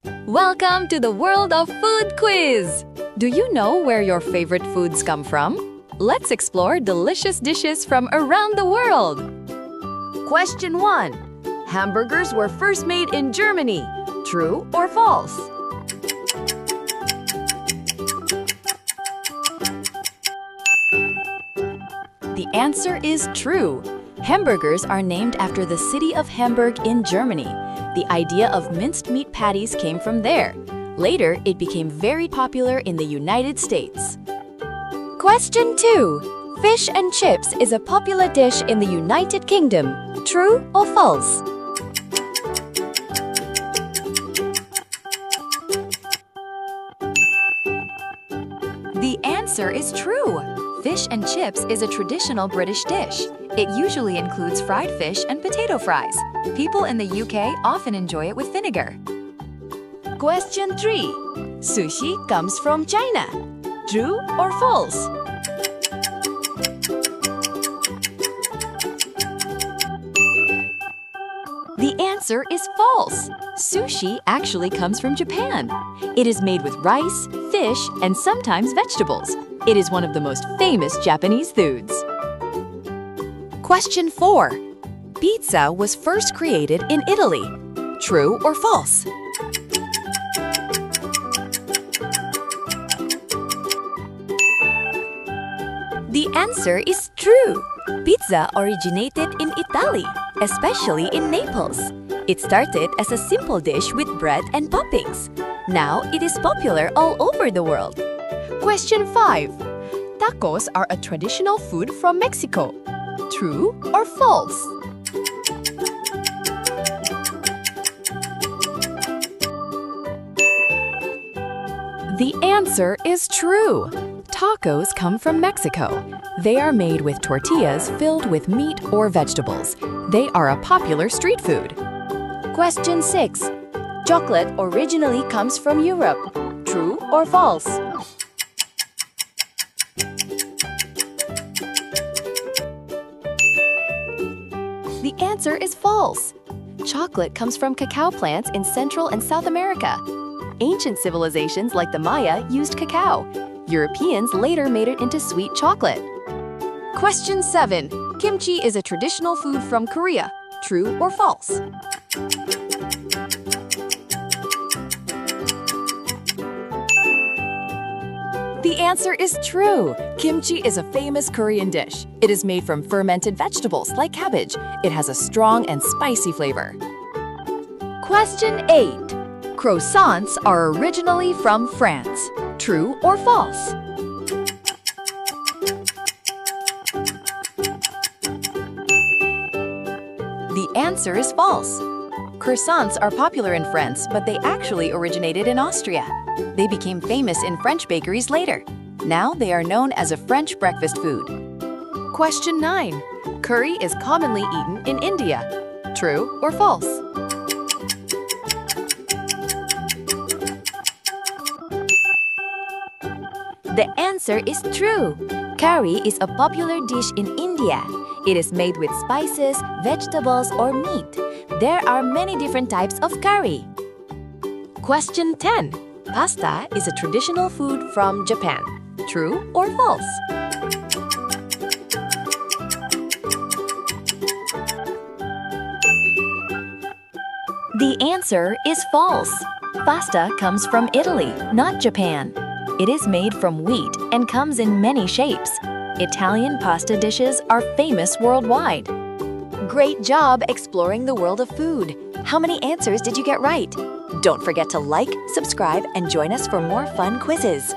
Welcome to the World of Food quiz! Do you know where your favorite foods come from? Let's explore delicious dishes from around the world! Question 1. Hamburgers were first made in Germany. True or false? The answer is true. Hamburgers are named after the city of Hamburg in Germany. The idea of minced meat patties came from there. Later, it became very popular in the United States. Question 2. Fish and chips is a popular dish in the United Kingdom. True or false? The answer is true. Fish and chips is a traditional British dish. It usually includes fried fish and potato fries. People in the UK often enjoy it with vinegar. Question 3. Sushi comes from China. True or false? The answer is false. Sushi actually comes from Japan. It is made with rice, fish, and sometimes vegetables. It is one of the most famous Japanese foods. Question 4. Pizza was first created in Italy. True or false? The answer is true. Pizza originated in Italy, especially in Naples. It started as a simple dish with bread and toppings. Now it is popular all over the world. Question 5. Tacos are a traditional food from Mexico. True or false? The answer is true. Tacos come from Mexico. They are made with tortillas filled with meat or vegetables. They are a popular street food. Question 6. Chocolate originally comes from Europe. True or false? The answer is false. Chocolate comes from cacao plants in Central and South America. Ancient civilizations like the Maya used cacao. Europeans later made it into sweet chocolate. Question 7. Kimchi is a traditional food from Korea. True or false? The answer is true. Kimchi is a famous Korean dish. It is made from fermented vegetables like cabbage. It has a strong and spicy flavor. Question 8. Croissants are originally from France. True or false? The answer is false. Croissants are popular in France, but they actually originated in Austria. They became famous in French bakeries later. Now they are known as a French breakfast food. Question 9. Curry is commonly eaten in India. True or false? The answer is true. Curry is a popular dish in India. It is made with spices, vegetables, or meat. There are many different types of curry. Question 10. Pasta is a traditional food from Japan. True or false? The answer is false. Pasta comes from Italy, not Japan. It is made from wheat and comes in many shapes. Italian pasta dishes are famous worldwide. Great job exploring the world of food. How many answers did you get right? Don't forget to like, subscribe, and join us for more fun quizzes.